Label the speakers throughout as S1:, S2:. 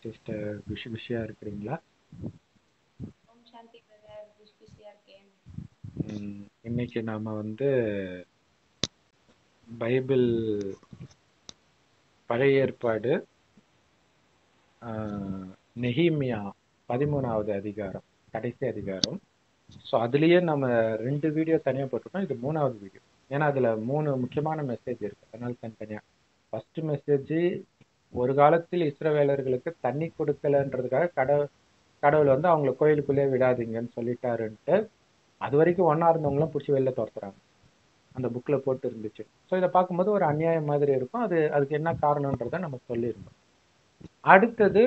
S1: Sister குஷி குஷியா இருக்கிறீங்களா?
S2: ஓம் சாந்தி brother, பிஸியா இருக்கேன்.
S1: இன்னைக்கு நாம பைபிள் பழைய ஏற்பாடு நெஹிமியா 13வது அதிகாரம், கடைசி அதிகாரம். ஸோ அதுலேயே நம்ம 2 வீடியோ தனியாக போட்டிருக்கோம். இது 3வது வீடியோ. ஏன்னா அதில் 3 முக்கியமான மெசேஜ் இருக்கு, அதனால தனித்தனியாக. ஃபர்ஸ்ட் மெசேஜ், ஒரு காலத்தில் இஸ்ரவேலர்களுக்கு தண்ணி கொடுக்கலன்றதுக்காக கடவுள் அவங்கள கோயிலுக்குள்ளே விடாதீங்கன்னு சொல்லிட்டாருன்ட்டு அது வரைக்கும் ஒன்றா இருந்தவங்களும் பிடிச்சி வெளில துரத்துறாங்க. அந்த புக்கில் போட்டு இருந்துச்சு. ஸோ இதை பார்க்கும்போது ஒரு அநியாயம் மாதிரி இருக்கும். அதுக்கு என்ன காரணன்றதை நம்ம சொல்லியிருந்தோம். அடுத்தது,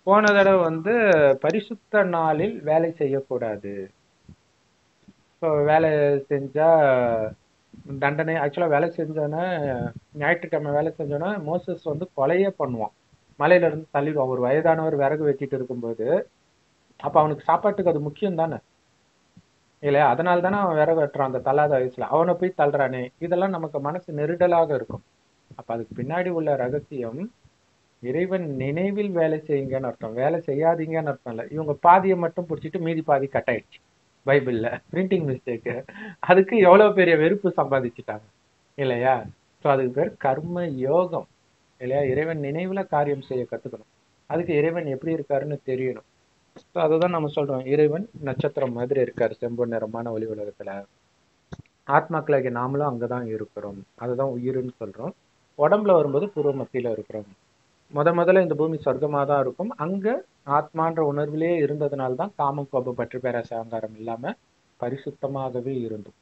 S1: போன தடவை பரிசுத்த நாளில் வேலை செய்யக்கூடாது. இப்போ வேலை செஞ்சா தண்டனை. ஆக்சுவலாக வேலை செஞ்சோன்னா, ஞாயிற்றுக்கிழமை வேலை செஞ்சோன்னா மோசஸ் கொலையே பண்ணுவான், மலையில இருந்து தள்ளிடுவான். ஒரு வயதானவர் விறகு வெட்டிட்டு இருக்கும்போது அப்போ அவனுக்கு சாப்பாட்டுக்கு அது முக்கியம் தானே இல்லையா? அதனால தானே அவன் விறகு வெட்டுறான் அந்த தள்ளாத வயசுல. அவனை போய் தள்ளுறானே, இதெல்லாம் நமக்கு மனசு நெருடலாக இருக்கும். அப்ப அதுக்கு பின்னாடி உள்ள ரகசியம், இறைவன் நினைவில் வேலை செய்யுங்கன்னு அர்த்தம், வேலை செய்யாதீங்கன்னு அர்த்தம் இல்லை. இவங்க பாதியை மட்டும் பிடிச்சிட்டு மீதி பாதி கட் ஆயிடுச்சு பைபிள்ல, பிரிண்டிங் மிஸ்டேக்கு. அதுக்கு எவ்வளவு பெரிய வெறுப்பு சம்பாதிச்சுட்டாங்க இல்லையா? ஸோ அதுக்கு பேர் கர்ம யோகம் இல்லையா? இறைவன் நினைவுல காரியம் செய்ய கத்துக்கணும். அதுக்கு இறைவன் எப்படி இருக்காருன்னு தெரியணும். ஸோ அதுதான் நம்ம சொல்றோம், இறைவன் நட்சத்திரம் மாதிரி இருக்காரு செம்பொன் நிறமான ஒளி உலகத்துல. ஆத்மாக்களாகிய நாமளும் அங்கதான் இருக்கிறோம், அதுதான் உயிர்னு சொல்றோம். உடம்புல வரும்போது பூர்வ மத்தியில இருக்கிறோம். முதல்ல இந்த பூமி சொர்க்கமா தான் இருக்கும். அங்க ஆத்மான்ற உணர்விலே இருந்ததுனால்தான் காமம், கோபம், பற்று, பேராசை, அகங்காரம் இல்லாம பரிசுத்தமாகவே இருந்தோம்.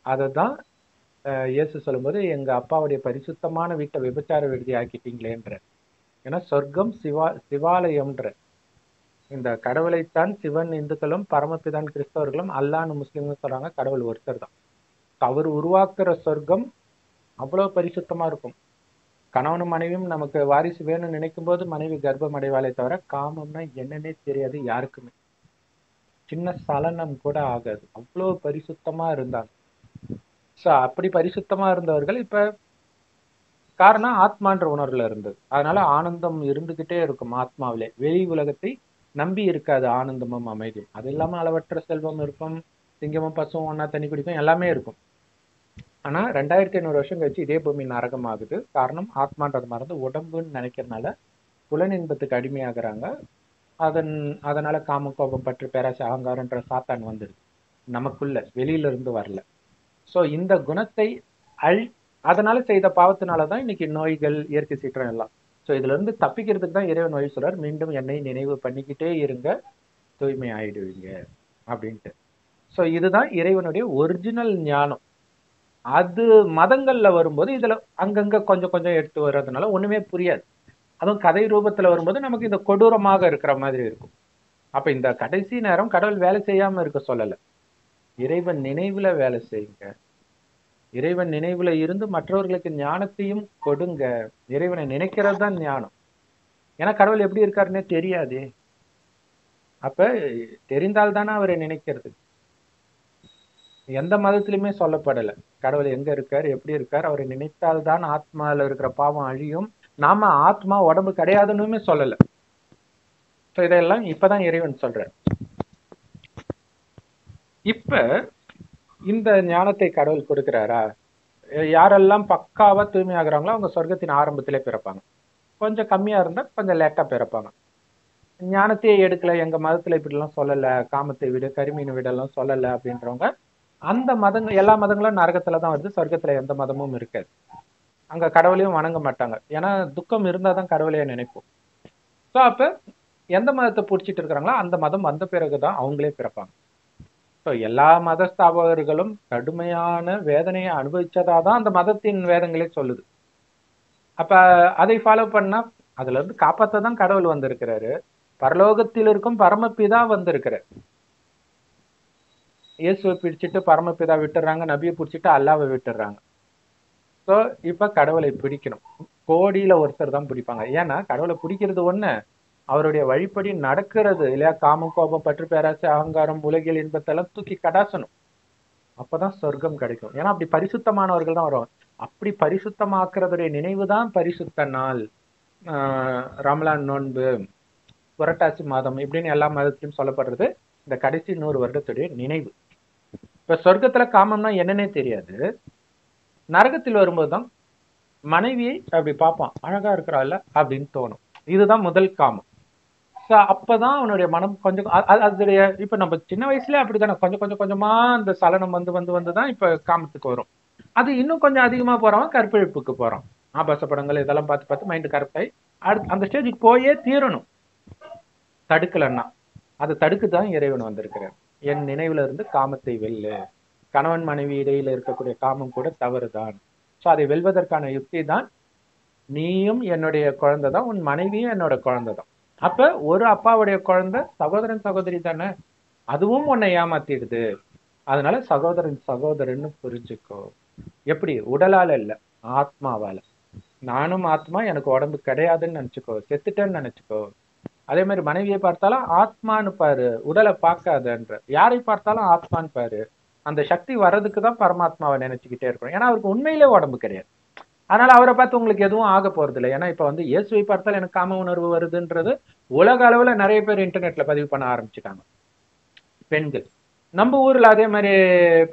S1: அததான் இயேசு சொல்லும்போது, எங்க அப்பாவுடைய பரிசுத்தமான வீட்டை விபச்சார விடுதி ஆக்கிட்டீங்களேன்ற. ஏன்னா சொர்க்கம் சிவாலயம்ன்ற. இந்த கடவுளைத்தான் சிவன் இந்துக்களும், பரமபிதான் கிறிஸ்தவர்களும், அல்லான்னு முஸ்லீம்னு சொல்றாங்க. கடவுள் ஒருத்தர் தான். அவர் உருவாக்குற சொர்க்கம் அவ்வளவு பரிசுத்தமா இருக்கும். கணவனும் மனைவியும் நமக்கு வாரிசு வேணும்னு நினைக்கும் போது மனைவி கர்ப்பம் அடைவாளே தவிர காமம்னா என்னன்னே தெரியாது யாருக்குமே. சின்ன சலனம் கூட ஆகாது, அவ்வளவு பரிசுத்தமா இருந்தாங்க. ஸோ அப்படி பரிசுத்தமா இருந்தவர்கள் இப்ப காரணம் ஆத்மான்ற உணர்வுல இருந்தது. அதனால ஆனந்தம் இருந்துகிட்டே இருக்கும் ஆத்மாவிலே. வெளி உலகத்தை நம்பி இருக்காது ஆனந்தமும் அமைதியும். அது இல்லாம அளவற்ற செல்வம் இருக்கும், சிங்கமும் பசுவும் ஒன்னா தண்ணி குடிக்கும், எல்லாமே இருக்கும். ஆனா 2500 வருஷம் கழிச்சு இதே பூமி நரகம் ஆகுது. காரணம் ஆத்மான்றது மறந்து உடம்புன்னு நினைக்கிறதுனால புலன் இன்பத்துக்கு அடிமையாகிறாங்க. அதனால காம, கோபம், பற்று, பேராசை, அகங்காரன்ற சாத்தான் வந்துடுது நமக்குள்ள, வெளியில இருந்து வரல. சோ இந்த குணத்தை அதனால செய்த பாவத்தினாலதான் இன்னைக்கு நோய்கள், இயற்கை சீற்றம் எல்லாம். சோ இதுல இருந்து தப்பிக்கிறதுக்கு தான் இறைவன் வழி சொல்றார், மீண்டும் என்னை நினைவு பண்ணிக்கிட்டே இருங்க, தூய்மை ஆயிடுவீங்க அப்படின்ட்டு. சோ இதுதான் இறைவனுடைய ஒரிஜினல் ஞானம். அது மதங்கள்ல வரும்போது இதுல அங்கங்க கொஞ்சம் கொஞ்சம் எடுத்து வர்றதுனால ஒண்ணுமே புரியாது. அதுவும் கதை ரூபத்துல வரும்போது நமக்கு இந்த கொடூரமாக இருக்கிற மாதிரி இருக்கும். அப்ப இந்த கடைசி நேரம் கடவுள் வேலை செய்யாம இருக்க சொல்லல, இறைவன் நினைவுல வேலை செய்யுங்க. இறைவன் நினைவுல இருந்து மற்றவர்களுக்கு ஞானத்தையும் கொடுங்க. இறைவனை நினைக்கிறது தான் ஞானம். ஏன்னா கடவுள் எப்படி இருக்காருன்னே தெரியாதே. அப்ப தெரிந்தால்தானே அவரை நினைக்கிறது. எந்த மதத்திலுமே சொல்லப்படல கடவுள் எங்க இருக்காரு, எப்படி இருக்காரு, அவரை நினைத்தால்தான் ஆத்மால இருக்கிற பாவம் அழியும், நாம ஆத்மா உடம்பு கிடையாதுன்னு சொல்லல. இதெல்லாம் இப்பதான் இறைவன் சொல்ற. இப்ப இந்த ஞானத்தை கடவுள் கொடுக்கிறாரா? யாரெல்லாம் பக்காவா தூய்மை ஆகுறாங்களோ அவங்க சொர்க்கத்தின் ஆரம்பத்திலே பிறப்பாங்க. கொஞ்சம் கம்மியா இருந்தா கொஞ்சம் லேட்டா பிறப்பாங்க. ஞானத்தையே எடுக்கல, எங்க மதத்துல இப்படி எல்லாம் சொல்லல, காமத்தை விட கருமீனை விட எல்லாம் சொல்லல அப்படின்றவங்க, அந்த மதங்கள், எல்லா மதங்களும் நரகத்துலதான் வருது, சொர்க்கத்துல எந்த மதமும் இருக்காது. அங்க கடவுளையும் வணங்க மாட்டாங்க. ஏன்னா துக்கம் இருந்தாதான் கடவுளையே நினைப்போம். ஸோ அப்ப எந்த மதத்தை பிடிச்சிட்டு இருக்கிறாங்களோ அந்த மதம் வந்த பிறகுதான் அவங்களே பிறப்பாங்க. ஸோ எல்லா மத ஸ்தாபகர்களும் கடுமையான வேதனையை அனுபவிச்சதாதான் அந்த மதத்தின் வேதங்களே சொல்லுது. அப்ப அதை ஃபாலோ பண்ணா அதுல இருந்து காப்பாத்ததான் கடவுள் வந்திருக்கிறாரு. பரலோகத்தில் இருக்கும் பரமபிதா வந்திருக்கிறார். இயேசுவை பிடிச்சிட்டு பரமபிதா விட்டுறாங்க, நபியை பிடிச்சிட்டு அல்லாவை விட்டுறாங்க. ஸோ இப்ப கடவுளை பிடிக்கணும். கோடியில ஒருத்தர் தான் பிடிப்பாங்க. ஏன்னா கடவுளை பிடிக்கிறது ஒண்ணு, அவருடைய வழிப்படி நடக்கிறது இல்லையா? காமம், கோபம், பற்று, பேராசை, அகங்காரம், உலகியல் இன்பத்தெல்லாம் தூக்கி கடாசணும். அப்பதான் சொர்க்கம் கிடைக்கும். ஏன்னா அப்படி பரிசுத்தமானவர்கள் தான் வருவாங்க. அப்படி பரிசுத்தமாக்குறதுடைய நினைவு தான் பரிசுத்த நாள். ரமலான் நோன்பு, புரட்டாசி மாதம் இப்படின்னு எல்லா மதத்திலும் சொல்லப்படுறது இந்த கடைசி 100 வருடத்துடைய நினைவு. இப்ப சொர்க்கத்துல காமம்னா என்னன்னே தெரியாது. நரகத்தில் வரும்போதுதான் மனைவியை அப்படி பார்ப்பான், அழகா இருக்கிறாள் அப்படின்னு தோணும். இதுதான் முதல் காமம். அப்பதான் அவனுடைய மனம் கொஞ்சம் அதோடைய, இப்ப நம்ம சின்ன வயசுல அப்படித்தானே கொஞ்சம் கொஞ்சம் கொஞ்சமா அந்த சலனம் வந்து வந்து வந்துதான் இப்ப காமத்துக்கு வரும். அது இன்னும் கொஞ்சம் அதிகமா போறவன் கற்பழிப்புக்கு போறான். ஆபாச படங்கள் இதெல்லாம் பார்த்து பார்த்து மைண்டு கரெக்டாகி அந்த ஸ்டேஜுக்கு போயே தீரணும். தடுக்கலன்னா அதை தடுக்குதான் இறைவன் வந்திருக்கிறார். என் நினைவுல இருந்து காமத்தை வெல்லு. கணவன் மனைவி இடையில இருக்கக்கூடிய காமம் கூட தவறுதான். ஸோ அதை வெல்வதற்கான யுக்தி தான், நீயும் என்னுடைய குழந்தை தான், உன் மனைவியும் என்னோட குழந்தை தான். அப்ப ஒரு அப்பாவுடைய குழந்தை சகோதரன் சகோதரி தானே, அதுவும் உன்னை ஏமாத்திடுது. அதனால சகோதரன் சகோதரன்னு புரிஞ்சுக்கோ. எப்படி? உடலால இல்ல, ஆத்மாவால. நானும் ஆத்மா, எனக்கு உடம்பு கிடையாதுன்னு நினைச்சுக்கோ, செத்துட்டேன்னு நினைச்சுக்கோ. அதே மாதிரி மனைவியை பார்த்தாலும் ஆத்மான்னு பாரு, உடலை பார்க்காதன்ற. யாரை பார்த்தாலும் ஆத்மான்னு பாரு. அந்த சக்தி வர்றதுக்கு தான் பரமாத்மாவை நினைச்சுக்கிட்டே இருக்கணும். ஏன்னா அவருக்கு உண்மையிலே உடம்பு கிடையாது. அதனால அவரை பார்த்து உங்களுக்கு எதுவும் ஆக போறது இல்லை. ஏன்னா இப்ப வந்து இயேசுவை பார்த்தால் எனக்கு காம உணர்வு வருதுன்றது உலக அளவுல நிறைய பேர் இன்டர்நெட்ல பதிவு பண்ண ஆரம்பிச்சுட்டாங்க. பெண்கள் நம்ம ஊர்ல அதே மாதிரி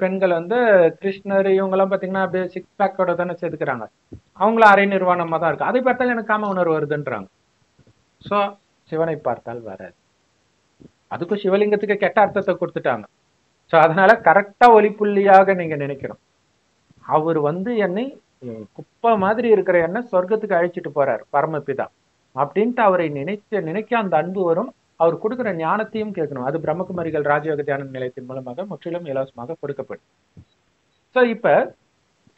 S1: பெண்கள் வந்து கிருஷ்ணர் இவங்கெல்லாம் பாத்தீங்கன்னா அப்படியே 6 பேக்கோட தானே செதுக்குறாங்க. அவங்களும் அரை நிர்வாணமா தான் இருக்கு. அதை பார்த்தால் எனக்கு காம உணர்வு வருதுன்றாங்க. சோ சிவனை பார்த்தால் வராது. அதுக்கும் சிவலிங்கத்துக்கு கெட்ட அர்த்தத்தை கொடுத்துட்டாங்க. சோ அதனால கரெக்டா ஒளிப்புள்ளியாக நீங்க நினைக்கணும். அவர் வந்து என்னை குப்பை மாதிரி இருக்கிற என்ன சொர்க்கத்துக்கு அழைச்சிட்டு போறார் பரமபிதா அப்படின்ட்டு அவரை நினைக்க அந்த அன்பு வரும். அவர் கொடுக்குற ஞானத்தையும் கேட்கணும். அது பிரம்மகுமாரிகள் ராஜயோக தியான நிலையத்தின் மூலமாக முற்றிலும் இலவசமாக கொடுக்கப்படும். சோ இப்ப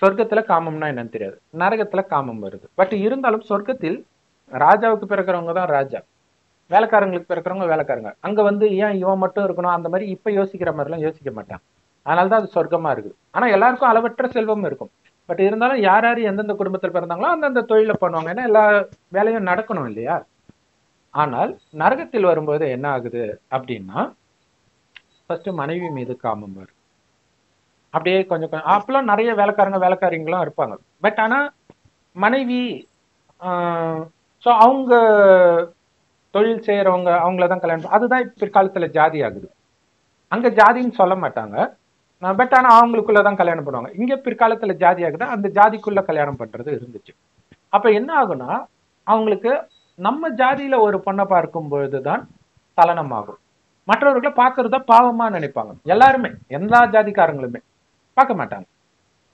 S1: சொர்க்கத்துல காமம்னா என்னன்னு தெரியாது, நரகத்துல காமம் வருது. பட் இருந்தாலும் சொர்க்கத்தில் ராஜாவுக்கு பிறக்கிறவங்க தான் ராஜா, வேலைக்காரங்களுக்கு பிறக்கிறவங்க வேலைக்காரங்க. அங்க வந்து ஏன் இவன் மட்டும் இருக்கணும் அந்த மாதிரி இப்ப யோசிக்கிற மாதிரிலாம் யோசிக்க மாட்டான். அதனாலதான் அது சொர்க்கமா இருக்குது. ஆனா எல்லாருக்கும் அளவற்ற செல்வம் இருக்கும். பட் இருந்தாலும் யார் யார் எந்தெந்த குடும்பத்தில் பிறந்தாங்களோ அந்தந்த தொழிலை பண்ணுவாங்க. ஏன்னா எல்லா வேலையும் நடக்கணும் இல்லையா. ஆனால் நரகத்தில் வரும்போது என்ன ஆகுது அப்படின்னா, ஃபர்ஸ்ட் மனைவி மீது காமம் வரும். அப்படியே கொஞ்சம் கொஞ்சம் அப்பெல்லாம் நிறைய வேலைக்காரங்களும் இருப்பாங்க. பட் ஆனா மனைவி ஸோ அவங்க தொழில் செய்யறவங்க அவங்களதான் கல்யாணம், அதுதான் பிற்காலத்துல ஜாதி ஆகுது. அங்க ஜாதின்னு சொல்ல மாட்டாங்க, பட் ஆனா அவங்களுக்குள்ளதான் கல்யாணம் பண்ணுவாங்க. இங்க பிற்காலத்துல ஜாதி ஆகுது, அந்த ஜாதிக்குள்ள கல்யாணம் பண்றது இருந்துச்சு. அப்ப என்ன ஆகுனா, அவங்களுக்கு நம்ம ஜாதியில ஒரு பொண்ணை பார்க்கும் பொழுதுதான் சலனம் ஆகும். மற்றவர்களை பார்க்கறத பாவமா நினைப்பாங்க. எல்லாருமே எல்லா ஜாதிக்காரங்களுமே பார்க்க மாட்டாங்க.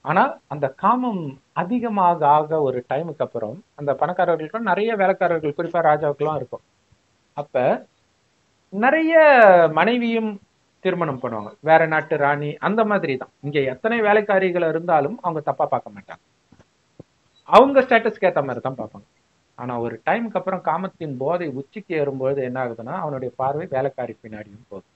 S1: ஆனா அந்த காமம் அதிகமாக ஆக ஒரு டைமுக்கு அப்புறம் அந்த பணக்காரர்களுக்கும் நிறைய வேலைக்காரர்கள் குறிப்பா ராஜாவுக்கெல்லாம் இருக்கும். அப்ப நிறைய மனைவியும் திருமணம் பண்ணுவாங்க, வேற நாட்டு ராணி அந்த மாதிரி தான். இங்க எத்தனை வேலைக்காரிகள் இருந்தாலும் அவங்க தப்பா பார்க்க மாட்டாங்க, அவங்க ஸ்டேட்டஸ்க்கு ஏற்ற மாதிரி தான் பார்ப்பாங்க. ஆனா ஒரு டைமுக்கு அப்புறம் காமத்தின் போதை உச்சிக்கு ஏறும்போது என்ன ஆகுதுன்னா, அவனுடைய பார்வை வேலைக்காரி பின்னாடியும் போகுது.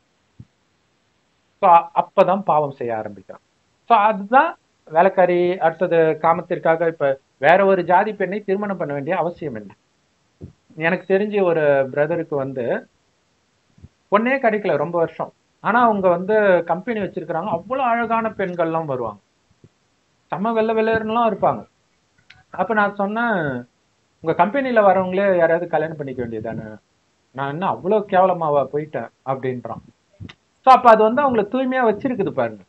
S1: ஸோ அப்பதான் பாவம் செய்ய ஆரம்பிக்கிறான். ஸோ அதுதான் வேலைக்காரி. அடுத்தது காமத்திற்காக இப்ப வேற ஒரு ஜாதி பெண்ணை திருமணம் பண்ண வேண்டிய அவசியம் என்ன? எனக்கு தெரிஞ்ச ஒரு பிரதருக்கு வந்து பொண்ணே கிடைக்கல ரொம்ப வருஷம். ஆனா அவங்க வந்து கம்பெனி வச்சிருக்கிறாங்க, அவ்வளவு அழகான பெண்கள்லாம் வருவாங்க, செம்ம வெள்ளை வெள்ளையர்லாம் இருப்பாங்க. அப்ப நான் சொன்னேன், உங்க கம்பெனில வரவங்களே யாராவது கல்யாணம் பண்ணிக்க வேண்டியதானே, நான் என்ன அவ்வளவு கேவலமாவா போயிட்டேன் அப்படின்றான். ஸோ அப்ப அது வந்து அவங்களை தூய்மையா வச்சிருக்குது பாருங்க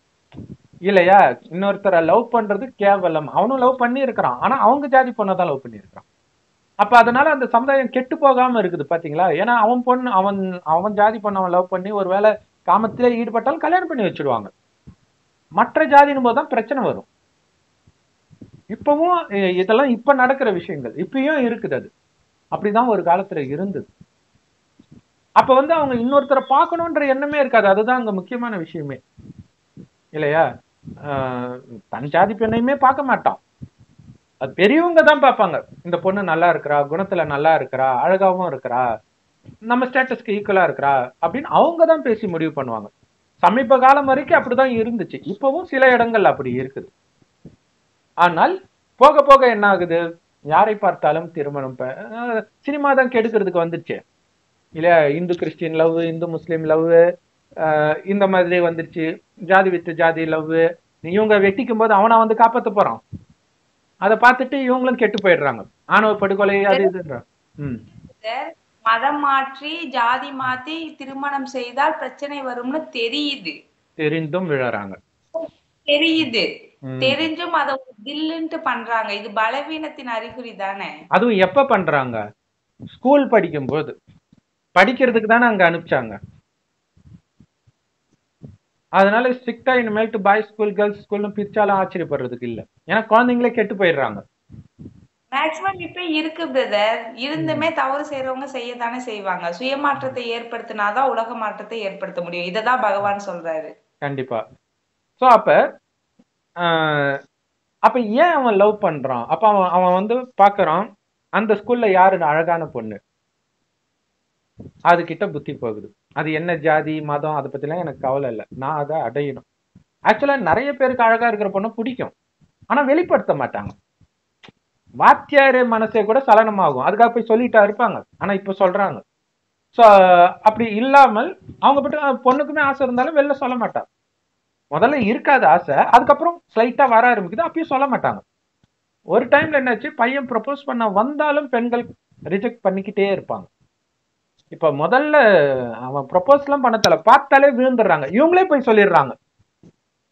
S1: இல்லையா. இன்னொருத்தரை லவ் பண்றது கேவலம், அவனும் லவ் பண்ணி இருக்கிறான், ஆனா அவங்க ஜாதி பொண்ணதான் லவ் பண்ணி இருக்கிறான். அப்ப அதனால அந்த சமுதாயம் கெட்டு போகாம இருக்குது பாத்தீங்களா. ஏன்னா அவன் பொண்ணு அவன் ஜாதி பொண்ணு அவன் லவ் பண்ணி ஒருவேளை காமத்திலே ஈடுபட்டாலும் கல்யாணம் பண்ணி வச்சிருவாங்க. மற்ற ஜாதியின் போதுதான் பிரச்சனை வரும். இப்பவும் இதெல்லாம் இப்ப நடக்கிற விஷயங்கள் இப்பயும் இருக்குது. அது அப்படிதான் ஒரு காலத்துல இருந்தது. அப்ப வந்து அவங்க இன்னொருத்தரை பார்க்கணும்ன்ற எண்ணமே இருக்காது. அதுதான் அங்க முக்கியமான விஷயமே இல்லையா. தன் ஜாதி பெண்ணையுமே பார்க்க மாட்டான், அது பெரியவங்க தான் பார்ப்பாங்க. இந்த பொண்ணு நல்லா இருக்கிறா, குணத்துல நல்லா இருக்கிறா, அழகாவும் இருக்கிறா, நம்ம ஸ்டேட்டஸ்க்கு ஈக்குவலா இருக்கிறா அப்படின்னு அவங்க தான் பேசி முடிவு பண்ணுவாங்க. சமீப காலம் வரைக்கும் அப்படிதான் இருந்துச்சு, இப்பவும் சில இடங்கள் அப்படி இருக்குது. ஆனால் போக போக என்ன ஆகுது, யாரை பார்த்தாலும் திருமணம். சினிமா தான் கெடுக்கிறதுக்கு வந்துருச்சு இல்லையா. இந்து கிறிஸ்டின் லவ், இந்து முஸ்லீம் லவ், இந்த மாதிரி வந்துருச்சு. ஜாதி வித்து ஜாதி லவ். இவங்க வெட்டிக்கும் போது அவனை வந்து காப்பாற்ற போறான், அதை பார்த்துட்டு இவங்களும் கெட்டு போயிடுறாங்க. ஆணவ படுகொலை அது இதுன்றான். ம்.
S2: மதம் மாற்றி ஜாதி மாத்தி திருமணம் செய்தால் பிரச்சனை வரும்னு தெரியுது.
S1: தெரிந்தும் விழறாங்க.
S2: தெரியுது.
S1: ம்.
S2: தெரிஞ்சும் அத தில்லுன்ட்டு பண்றாங்க. இது பலவீனத்தின் அறிகுறி தானே.
S1: அதுவும் எப்ப பண்றாங்க? ஸ்கூல் படிக்கும்போது. படிக்கிறதுக்கு தானே அங்க அனுப்பிச்சாங்க. அதனால ஸ்ட்ரிக்டா இனிமேல்ட்டு பாய்ஸ் ஸ்கூல் கேர்ள்ஸ் ஸ்கூல்னு பிரிச்சாலும் ஆச்சரியப்படுறதுக்கு இல்ல. ஏன்னா குழந்தைங்களே கெட்டு போயிடுறாங்க.
S2: மேக்ஸிமம் இப்ப இருக்கு பிரதர். இருந்துமே தவறு செய்றவங்க செய்யத்தானே செய்வாங்க. சுயமாற்றத்தை ஏற்படுத்தினாதான் உலக மாற்றத்தை ஏற்படுத்த முடியும். இததான் பகவான் சொல்றாரு.
S1: கண்டிப்பா. சோ அப்ப ஆஹ், அப்ப ஏன் அவன் லவ் பண்றான்? அப்ப அவன் அவன் வந்து பாக்குறான் அந்த ஸ்கூல்ல யாரு அழகான பொண்ணு, அது கிட்ட புத்தி போகுது. அது என்ன ஜாதி மதம் அதை பத்திலாம் எனக்கு கவலை இல்லை, நான் அதை அடையணும். ஆக்சுவலா நிறைய பேருக்கு அழகா இருக்கிற பொண்ணு பிடிக்கும், ஆனா வெளிப்படுத்த மாட்டாங்க. வாத்தியாரு மனசே கூட சலனமாகும், அதுக்காக போய் சொல்லிட்டா இருப்பாங்க, ஆனா இப்ப சொல்றாங்க. ஸோ அப்படி இல்லாமல் அவங்க பட்டு பொண்ணுக்குமே ஆசை இருந்தாலும் வெளில சொல்ல மாட்டாங்க. முதல்ல இருக்காது ஆசை, அதுக்கப்புறம் ஸ்லைட்டா வர ஆரம்பிக்குது, அப்பயும் சொல்ல மாட்டாங்க. ஒரு டைம்ல என்னாச்சு, பையன் ப்ரப்போஸ் பண்ண வந்தாலும் பெண்கள் ரிஜெக்ட் பண்ணிக்கிட்டே இருப்பாங்க. இப்ப முதல்ல அவன் ப்ரப்போஸ் எல்லாம் பண்ணல, பார்த்தாலே விழுந்துடுறாங்க, இவங்களே போய் சொல்லிடுறாங்க.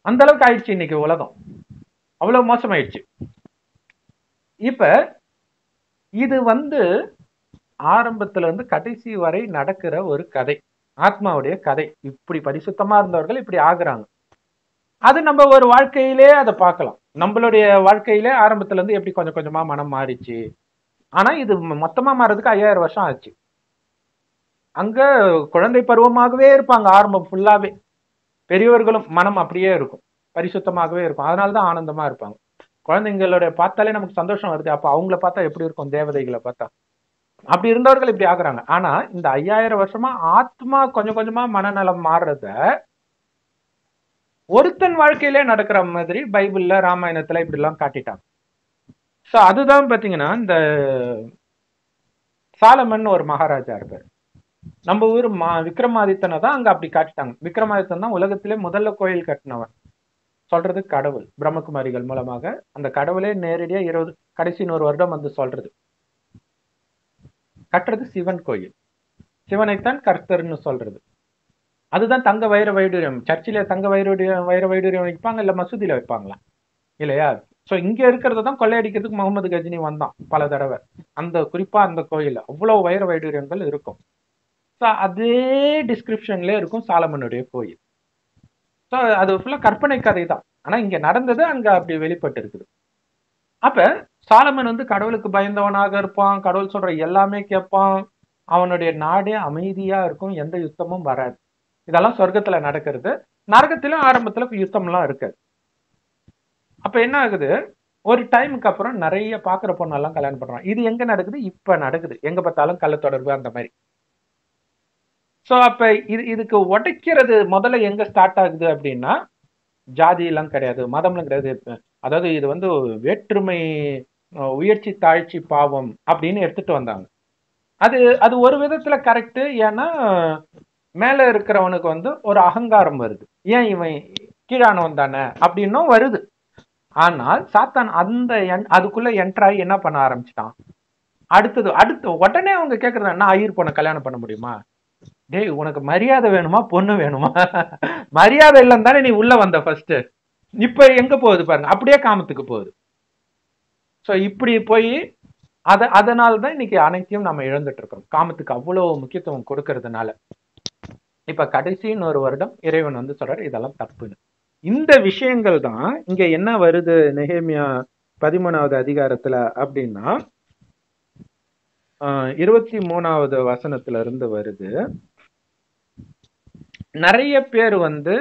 S1: அந்த அளவுக்கு ஆயிடுச்சு இன்னைக்கு உலகம், அவ்வளவு மோசமாயிடுச்சு. இப்ப இது வந்து ஆரம்பத்துல இருந்து கடைசி வரை நடக்கிற ஒரு கதை, ஆத்மாவுடைய கதை. இப்படி பரிசுத்தமா இருந்தவர்கள் இப்படி ஆகுறாங்க. அது நம்ம ஒரு வாழ்க்கையிலே அதை பார்க்கலாம். நம்மளுடைய வாழ்க்கையிலே ஆரம்பத்துல இருந்து எப்படி கொஞ்சம் கொஞ்சமா மனம் மாறிச்சு. ஆனா இது மொத்தமா மாறதுக்கு 5000 வருஷம் ஆச்சு. அங்க குழந்தை பருவமாகவே இருப்பாங்க ஆரம்பம் ஃபுல்லாவே. பெரியவர்களும் மனம் அப்படியே இருக்கும், பரிசுத்தமாகவே இருக்கும், அதனாலதான் ஆனந்தமா இருப்பாங்க. குழந்தைங்களோட பார்த்தாலே நமக்கு சந்தோஷம் வருது, அப்ப அவங்கள பார்த்தா எப்படி இருக்கும், தேவதைகளை பார்த்தா. அப்படி இருந்தவர்கள் இப்படி ஆகுறாங்க. ஆனா இந்த 5000 வருஷமா ஆத்மா கொஞ்சம் கொஞ்சமா மனநலம் மாறுறத ஒருத்தன் வாழ்க்கையிலே நடக்கிற மாதிரி பைபிள்ல ராமாயணத்துல இப்படி எல்லாம் காட்டிட்டாங்க. சோ அதுதான் பாத்தீங்கன்னா இந்த சாலமன் ஒரு மகாராஜா இருப்பாரு. நம்ம ஊர் விக்ரமாதித்தனை தான் அங்க அப்படி காட்டிட்டாங்க. விக்ரமாதித்தன் தான் உலகத்திலே முதல்ல கோயில் கட்டினவன். சொல்றது கடவுள் பிரம்மகுமாரிகள் மூலமாக. அந்த கடவுளே நேரடியா கடைசி 100 வருடம் வந்து சொல்றது. கட்டுறது சிவன் கோயில், சிவனைத்தான் கர்த்தர்னு சொல்றது. அதுதான் தங்க வைர வைடூரியம். சர்ச்சில தங்க வைர வைடூரியம் வைப்பாங்க, இல்ல மசூதியில வைப்பாங்களா இல்லையா? சோ இங்க இருக்கிறத தான் கொள்ளையடிக்கிறதுக்கு முகமது கஜினி வந்தான் பல தடவை. அந்த குறிப்பா அந்த கோயில் அவ்வளவு வைர வைடூரியங்கள் இருக்கும். ஸோ அதே டிஸ்கிரிப்ஷன்ல இருக்கும் சாலமனுடைய கோயில். ஸோ அது ஃபுல்லா கற்பனை கதை தான், ஆனா இங்க நடந்தது அங்க அப்படி வெளிப்பட்டு இருக்குது. அப்ப சாலமன் வந்து கடவுளுக்கு பயந்தவனாக இருப்பான், கடவுள் சொல்ற எல்லாமே கேட்பான், அவனுடைய நாடே அமைதியா இருக்கும், எந்த யுத்தமும் வராது. இதெல்லாம் சொர்க்கத்துல நடக்கிறது. நரகத்திலும் ஆரம்பத்துல யுத்தம் எல்லாம் இருக்காது. அப்ப என்ன ஆகுது, ஒரு டைமுக்கு அப்புறம் நிறைய பாக்குற பொண்ணெல்லாம் கல்யாணம் பண்றான். இது எங்க நடக்குது, இப்ப நடக்குது, எங்க பார்த்தாலும் கள்ள தொடர்பு அந்த மாதிரி. சோ அப்ப இதுக்கு உடைக்கிறது முதல்ல எங்க ஸ்டார்ட் ஆகுது அப்படின்னா, ஜாதி எல்லாம் கிடையாது, மதம்லாம் கிடையாது. அதாவது இது வந்து வேற்றுமை உயர்ச்சி தாழ்ச்சி பாவம் அப்படின்னு எடுத்துட்டு வந்தாங்க. அது அது ஒரு விதத்துல கரெக்ட். ஏன்னா மேல இருக்கிறவனுக்கு வந்து ஒரு அகங்காரம் வருது, ஏன் இவன் கீழானவன் தானே அப்படின்னும் வருது. ஆனால் சாத்தான் அந்த அதுக்குள்ள என்ட்ராகி என்ன பண்ண ஆரம்பிச்சிட்டான், அடுத்து உடனே அவங்க கேட்கறது, நான் ஐயர் பொண்ணை கல்யாணம் பண்ண முடியுமா? டேய் உனக்கு மரியாதை வேணுமா பொண்ணு வேணுமா? மரியாதை இல்லைன்னு தானே நீ உள்ள வந்த ஃபர்ஸ்ட், இப்ப எங்க போகுது பாருங்க, அப்படியே காமத்துக்கு போகுது. சோ இப்படி போய் அதனால்தான் இன்னைக்கு அனைத்தையும் நம்ம இழந்துட்டு இருக்கோம், காமத்துக்கு அவ்வளவு முக்கியத்துவம் கொடுக்கறதுனால. இப்ப கடைசி 100 வருடம் இறைவன் வந்து சொல்றாரு இதெல்லாம் தப்புன்னு. இந்த விஷயங்கள் தான் இங்க என்ன வருது நெகேமியா 13வது அதிகாரத்துல அப்படின்னா 23வது வசனத்துல இருந்து வருது. நிறைய பேர் வந்து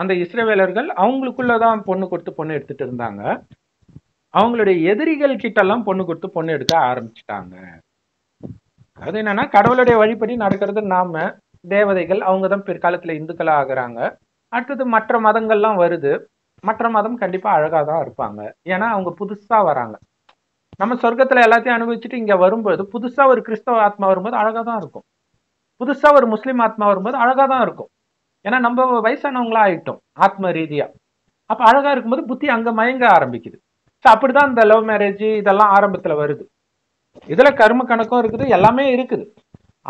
S1: அந்த இஸ்ரவேலர்கள் அவங்களுக்குள்ளதான் பொண்ணு கொடுத்து பொண்ணு எடுத்துட்டு இருந்தாங்க, அவங்களுடைய எதிரிகள் கிட்ட எல்லாம் பொண்ணு கொடுத்து பொண்ணு எடுக்க ஆரம்பிச்சுட்டாங்க. அது என்னன்னா கடவுளுடைய வழிபடி நடக்கிறது நாம, தேவதைகள் அவங்கதான் பிற்காலத்துல இந்துக்களா ஆகுறாங்க. அடுத்தது மற்ற மதங்கள்லாம் வருது. மற்ற மதம் கண்டிப்பா அழகாதான் இருப்பாங்க, ஏன்னா அவங்க புதுசா வராங்க. நம்ம சொர்க்கத்துல எல்லாத்தையும் அனுபவிச்சுட்டு இங்க வரும்போது புதுசா ஒரு கிறிஸ்தவ ஆத்மா வரும்போது அழகாதான் இருக்கும், புதுசா ஒரு முஸ்லீம் ஆத்மா வரும்போது அழகாதான் இருக்கும். ஏன்னா நம்ம வயசானவங்களா ஆயிட்டோம் ஆத்ம ரீதியா. அப்ப அழகா இருக்கும்போது புத்தி அங்க மயங்க ஆரம்பிக்குது. ஸோ அப்படிதான் இந்த லவ் மேரேஜ் இதெல்லாம் ஆரம்பத்துல வருது. இதுல கர்ம கணக்கும் இருக்குது, எல்லாமே இருக்குது.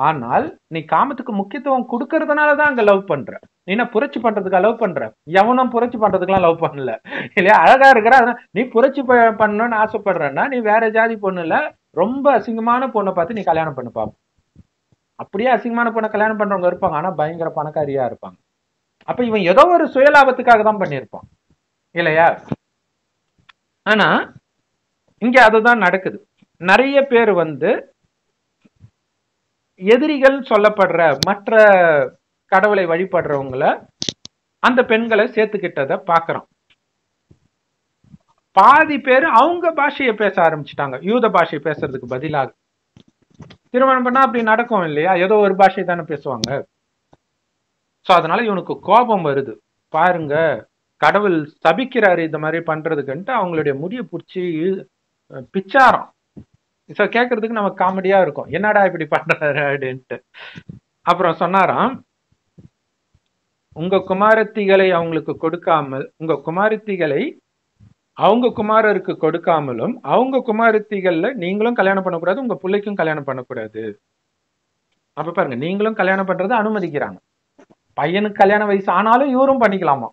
S1: ஆனால் நீ காமத்துக்கு முக்கியத்துவம் கொடுக்கறதுனாலதான் அங்க லவ் பண்ற. நீ என்ன புரட்சி பண்றதுக்கா லவ் பண்ற? எவனும் புரட்சி பண்றதுக்கெல்லாம் லவ் பண்ணல இல்லையா? அழகா இருக்கிற, நீ புரட்சி பண்ணணும்னு ஆசைப்படுறன்னா நீ வேற ஜாதி பொண்ணு இல்ல, ரொம்ப அசிங்கமான பொண்ணை பார்த்து நீ கல்யாணம் பண்ணு பாப்போம். அப்படியே அசிங்கமான பொண்ணை கல்யாணம் பண்றவங்க இருப்பாங்க, ஆனா பயங்கர பணக்காரியா இருப்பாங்க. அப்ப இவன் ஏதோ ஒரு சுயலாபத்துக்காக தான் பண்ணியிருப்பான் இல்லையா? ஆனா இங்க அதுதான் நடக்குது. நிறைய பேர் எதிரிகள் சொல்லப்படுற மற்ற கடவுளை வழிபடுறவங்கள அந்த பெண்களை சேர்த்துக்கிட்டத பாக்குறோம். பாதி பேர் அவங்க பாஷையை பேச ஆரம்பிச்சுட்டாங்க, யூத பாஷை பேசுறதுக்கு பதிலாக. திருமணம் பண்ணா அப்படி நடக்கும் இல்லையா? ஏதோ ஒரு பாஷை தானே பேசுவாங்க. சோ அதனால இவனுக்கு கோபம் வருது. பாருங்க, கடவுள் சபிக்கிறாரு இந்த மாதிரி பண்றதுக்குன்ட்டு அவங்களுடைய முடிய பிடிச்சி பிச்சாரம். சோ கேட்கறதுக்கு நமக்கு காமெடியா இருக்கும், என்னடா இப்படி பண்றாரு அப்படின்ட்டு. அப்புறம் சொன்னாராம், உங்க குமாரத்திகளை அவங்களுக்கு கொடுக்காமல், உங்க குமாரத்திகளை அவங்க குமாரருக்கு கொடுக்காமலும், அவங்க குமாரத்திகள்ல நீங்களும் கல்யாணம் பண்ணக்கூடாது, உங்க பிள்ளைக்கும் கல்யாணம் பண்ணக்கூடாது. அப்ப பாருங்க, நீங்களும் கல்யாணம் பண்றது அனுமதிக்கிறாங்க. பையனுக்கு கல்யாண வயசு ஆனாலும் இவரும் பண்ணிக்கலாமா?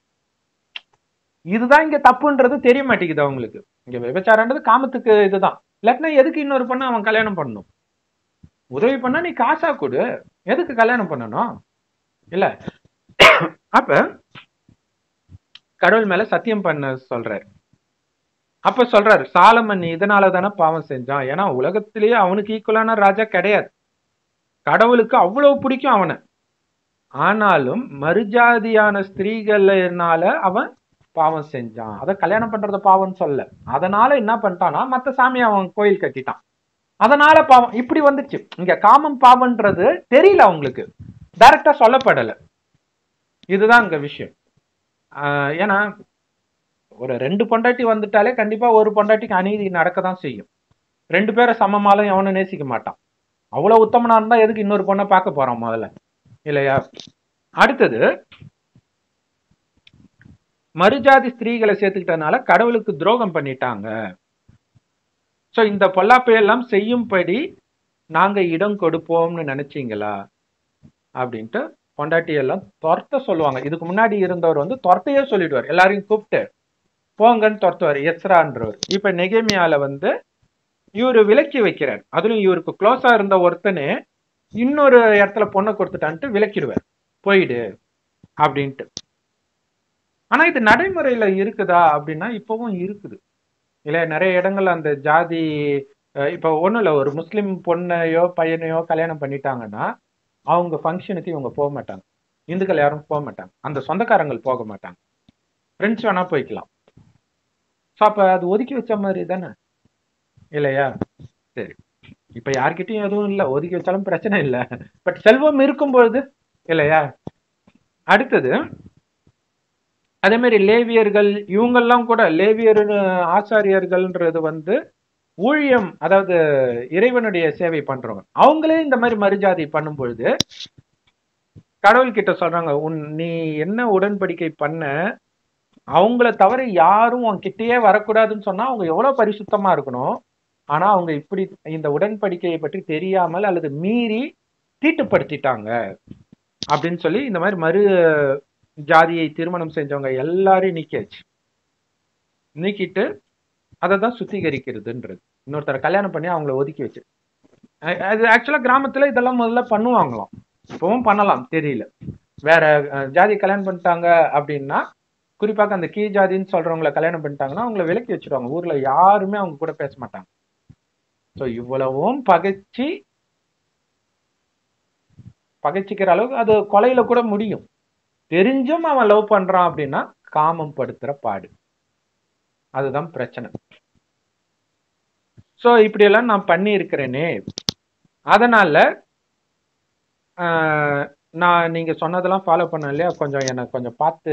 S1: இதுதான் இங்க தப்புன்றது தெரிய மாட்டேங்குது அவங்களுக்கு. இங்க விபச்சாரன்றது காமத்துக்கு இதுதான். இல்லாட்டினா எதுக்கு இன்னொரு பொண்ணு அவன் கல்யாணம் பண்ணணும்? உதவி பண்ணா நீ காசா கொடு, எதுக்கு கல்யாணம் பண்ணணும்? இல்ல. அப்ப கடவுள் மேல சத்தியம் பண்ண சொல்றாரு. அப்ப சொல்றாரு, சாலமன் இதனால தானே பாவம் செஞ்சான். ஏன்னா உலகத்திலேயே அவனுக்கு ஈக்குவலான ராஜா கிடையாது. கடவுளுக்கு அவ்வளவு பிடிக்கும் அவனை. ஆனாலும் மறுஜாதியான ஸ்திரீகள்னால அவன் பாவம் செஞ்சான். அத கல்யாணம் பண்றத பாவம் சொல்ல. அதனால என்ன பண்ணிட்டானா, மத்த சாமி அவன் கோயில் கட்டிட்டான். அதனால பாவம் இப்படி வந்துச்சு. இங்க காமம் பாவம்ன்றது தெரியல அவங்களுக்கு, டைரக்டா சொல்லப்படல. இதுதான் இங்க விஷயம். ஏன்னா ஒரு 2 பொண்டாட்டி வந்துட்டாலே கண்டிப்பா ஒரு பொண்டாட்டிக்கு அநீதி நடக்கதான் செய்யும். 2 பேரை சமமாலும் எவனும் நேசிக்க மாட்டான். அவ்வளவு உத்தமனா இருந்தா எதுக்கு இன்னொரு பொண்ணை பார்க்க போறான் முதல்ல, இல்லையா? அடுத்தது, மறுஜாதி ஸ்திரீகளை சேர்த்துக்கிட்டனால கடவுளுக்கு துரோகம் பண்ணிட்டாங்க. சோ இந்த பொல்லாப்பையெல்லாம் செய்யும்படி நாங்க இடம் கொடுப்போம்னு நினைச்சீங்களா அப்படின்ட்டு பொண்டாட்டி எல்லாம் துரத்த சொல்லுவாங்க. இதுக்கு முன்னாடி இருந்தவர் துரத்தையே சொல்லிடுவார், எல்லாரையும் கூப்பிட்டு போங்கன்னு துரத்துவார், எஸ்ரான்றவர். இப்ப நெகேமியால இவரு விலக்கி வைக்கிறார். அதுலயும் இவருக்கு க்ளோஸா இருந்த ஒருத்தனே இன்னொரு இடத்துல பொண்ணை கொடுத்துட்டான்ட்டு விலக்கிடுவார், போயிடு அப்படின்ட்டு. ஆனா இது நடைமுறையில இருக்குதா அப்படின்னா இப்பவும் இருக்குது இல்ல. நிறைய இடங்கள்ல அந்த ஜாதி, இப்ப ஒண்ணும் இல்ல, ஒரு முஸ்லிம் பொண்ணையோ பையனையோ கல்யாணம் பண்ணிட்டாங்கன்னா அவங்க ஃபங்க்ஷனுக்கு இவங்க போக மாட்டாங்க, இந்துக்கள் யாரும் போக மாட்டாங்க, அந்த சொந்தக்காரங்கள் போக மாட்டாங்க, ஃப்ரெண்ட்ஸ் வேணா போய்க்கலாம். ஸோ அப்ப அது ஒதுக்கி வச்ச மாதிரி தானே, இல்லையா? சரி, இப்ப யார்கிட்டயும் எதுவும் இல்லை, ஒதுக்கி வச்சாலும் பிரச்சனை இல்லை. பட் செல்வம் இருக்கும்பொழுது, இல்லையா? அடுத்தது, அதே மாதிரி லேவியர்கள், இவங்கெல்லாம் கூட லேவியர் ஆசாரியர்கள்ன்றது ஊழியம், அதாவது இறைவனுடைய சேவை பண்றவங்க, அவங்களே இந்த மாதிரி மறுஜாதி பண்ணும் பொழுது கடவுள் கிட்ட சொல்றாங்க, நீ என்ன உடன்படிக்கை பண்ண, அவங்கள தவிர யாரும் உன் கிட்டேயே வரக்கூடாதுன்னு சொன்னா அவங்க எவ்வளவு பரிசுத்தமா இருக்கணும். ஆனா அவங்க இப்படி இந்த உடன்படிக்கையை பற்றி தெரியாமல் அல்லது மீறி தீட்டுப்படுத்திட்டாங்க அப்படின்னு சொல்லி இந்த மாதிரி மறு ஜாதியை திருமணம் செஞ்சவங்க எல்லாரையும் நீக்கியாச்சு. நீக்கிட்டு அதை தான் சுத்திகரிக்கிறதுன்றது. இன்னொருத்தரை கல்யாணம் பண்ணி அவங்கள ஒதுக்கி வச்சு, அது ஆக்சுவலா கிராமத்துல இதெல்லாம் முதல்ல பண்ணுவாங்களாம், இப்பவும் பண்ணலாம் தெரியல. வேற ஜாதி கல்யாணம் பண்ணிட்டாங்க அப்படின்னா, குறிப்பாக அந்த கீழ் ஜாதின்னு சொல்றவங்களை கல்யாணம் பண்ணிட்டாங்கன்னா அவங்கள விலக்கி வச்சிருவாங்க, ஊர்ல யாருமே அவங்க கூட பேச மாட்டாங்க. ஸோ இவ்வளவும் பகைச்சிக்கிற அளவுக்கு அது கொலையில கூட முடியும். தெரிஞ்சும் அவன் லவ் பண்றான் அப்படின்னா காமம் படுத்துற பாடு, அதுதான் பிரச்சனை. ஸோ இப்படியெல்லாம் நான் பண்ணி இருக்கிறேனே, அதனால நான் நீங்க சொன்னதெல்லாம் ஃபாலோ பண்ண இல்லையா, கொஞ்சம் எனக்கு கொஞ்சம் பார்த்து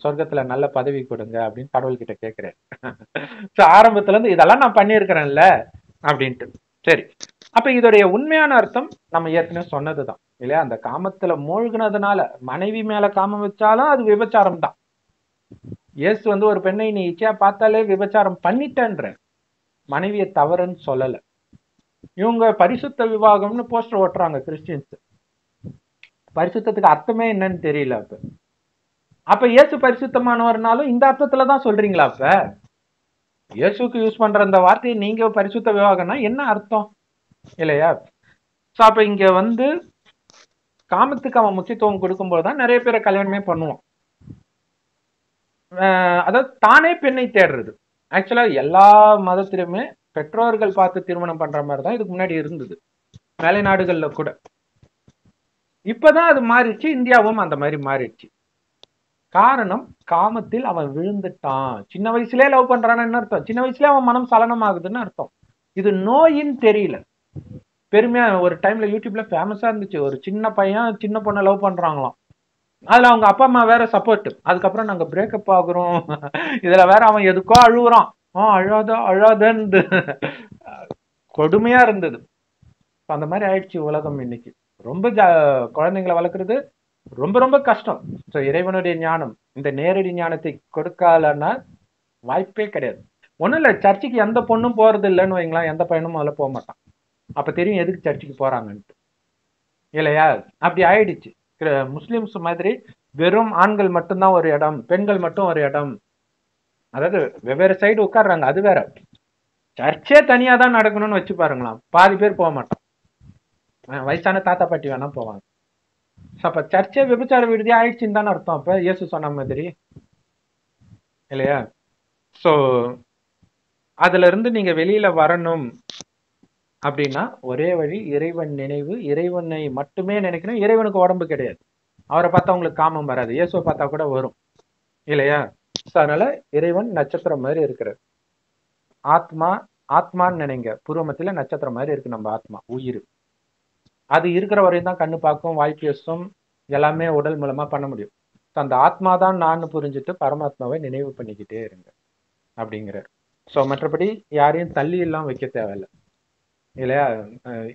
S1: சொர்க்கத்துல நல்ல பதவி கொடுங்க அப்படின்னு கடவுள்கிட்ட கேட்கிறேன். ஸோ ஆரம்பத்துல இருந்து இதெல்லாம் நான் பண்ணியிருக்கிறேன்ல அப்படின்ட்டு. சரி, அப்ப இதோடைய உண்மையான அர்த்தம் நம்ம ஏற்கனவே சொன்னதுதான் இல்லையா? அந்த காமத்துல மூழ்கினதுனால, மனைவி மேல காமம் வச்சாலும் அது விபச்சாரம் தான். இயேசு ஒரு பெண்ணை நீ இச்சையா பார்த்தாலே விபச்சாரம் பண்ணிட்டேன்ற, மனைவியை தவறுன்னு சொல்லல. இவங்க பரிசுத்த விவாகம்னு போஸ்டர் ஓட்டுறாங்க கிறிஸ்டியன்ஸ். பரிசுத்தத்துக்கு அர்த்தமே என்னன்னு தெரியல. அப்ப இயேசு பரிசுத்தமானவர்னாலும் இந்த அர்த்தத்துல தான் சொல்றீங்களா? அப்ப இயேசுக்கு யூஸ் பண்ற அந்த வார்த்தையை நீங்க பரிசுத்த விவாகம்னா என்ன அர்த்தம் இல்லையா? சோ அப்ப இங்க வந்து காமத்துக்கு அவன் முக்கியத்துவம் கொடுக்கும்போதுதான் நிறைய பேரை கல்யாணமே பண்ணுவான். அதாவது தானே பெண்ணை தேடுறது. ஆக்சுவலா எல்லா மதத்திலுமே பெற்றோர்கள் பார்த்து திருமணம் பண்ற மாதிரி தான் இதுக்கு முன்னாடி இருந்தது, மேலை நாடுகள்ல கூட. இப்பதான் அது மாறிடுச்சு, இந்தியாவும் அந்த மாதிரி மாறிடுச்சு. காரணம், காமத்தில் அவன் விழுந்துட்டான். சின்ன வயசுலயே லவ் பண்றான்னு அர்த்தம், சின்ன வயசுலயே அவன் மனம் சலனம் ஆகுதுன்னு அர்த்தம். இது நோயின்னு தெரியல. பெருமையா ஒரு டைம்ல யூடியூப்ல ஃபேமஸா இருந்துச்சு, ஒரு சின்ன பையன் சின்ன பொண்ணை லவ் பண்றாங்களாம். அதுல அவங்க அப்பா அம்மா வேற சப்போர்ட். அதுக்கப்புறம் நாங்க பிரேக்கப் ஆகுறோம். இதுல வேற அவன் எதுக்கோ அழுகுறான். அழாத அழாதன்னு கொடுமையா இருந்தது. அந்த மாதிரி ஆயிடுச்சு உலகம் இன்னைக்கு. ரொம்ப குழந்தைங்களை வளர்க்குறது ரொம்ப ரொம்ப கஷ்டம். ஸோ இறைவனுடைய ஞானம், இந்த நேரடி ஞானத்தை கொடுக்கலன்னா வாய்ப்பே கிடையாது. ஒன்றும் இல்லை, சர்ச்சுக்கு எந்த பொண்ணும் போறது இல்லைன்னு வைங்களா, எந்த பையனும் முதல்ல போக மாட்டான். அப்ப தெரியும் எதுக்கு சர்ச்சுக்கு போறாங்கன்ட்டு இல்லையா? அப்படி ஆயிடுச்சு. முஸ்லிம்ஸ் மாதிரி வெறும் ஆண்கள் மட்டும்தான் ஒரு இடம், பெண்கள் மட்டும் ஒரு இடம், அதாவது வெவ்வேறு சைடு உட்கார்றாங்க, அது வேற. சர்ச்சே தனியா தான் நடக்கணும்னு வச்சு பாருங்களாம், பாதி பேர் போக மாட்டான். வயசான தாத்தா பாட்டி வேணா போவாங்க. அப்ப சர்ச்சே விபச்சார விடுதி ஆயிடுச்சுன்னு தானே அர்த்தம். அப்ப இயேசு சொன்ன மாதிரி இல்லையா? சோ அதுல இருந்து நீங்க வெளியில வரணும் அப்படின்னா ஒரே வழி இறைவன் நினைவு. இறைவனை மட்டுமே நினைக்கணும். இறைவனுக்கு உடம்பு கிடையாது, அவரை பார்த்தா உங்களுக்கு காமம் வராது, இயேசுவை பார்த்தா கூட வரும் இல்லையா? அதனால இறைவன் நட்சத்திரம் மாதிரி இருக்கிறார். ஆத்மா, ஆத்மான்னு நினைங்க, பூர்வமத்தில நட்சத்திரம் மாதிரி இருக்கு நம்ம ஆத்மா, உயிர். அது இருக்கிற வரையும் தான் கண்ணு பார்க்கும், வாய் பேசும், எல்லாமே உடல் மூலமா பண்ண முடியும். அந்த ஆத்மா தான் நான் புரிஞ்சுட்டு பரமாத்மாவை நினைவு பண்ணிக்கிட்டே இருங்க அப்படிங்கிறார். ஸோ மற்றபடி யாரையும் தள்ளி எல்லாம் வைக்க தேவையில்லை இல்லையா?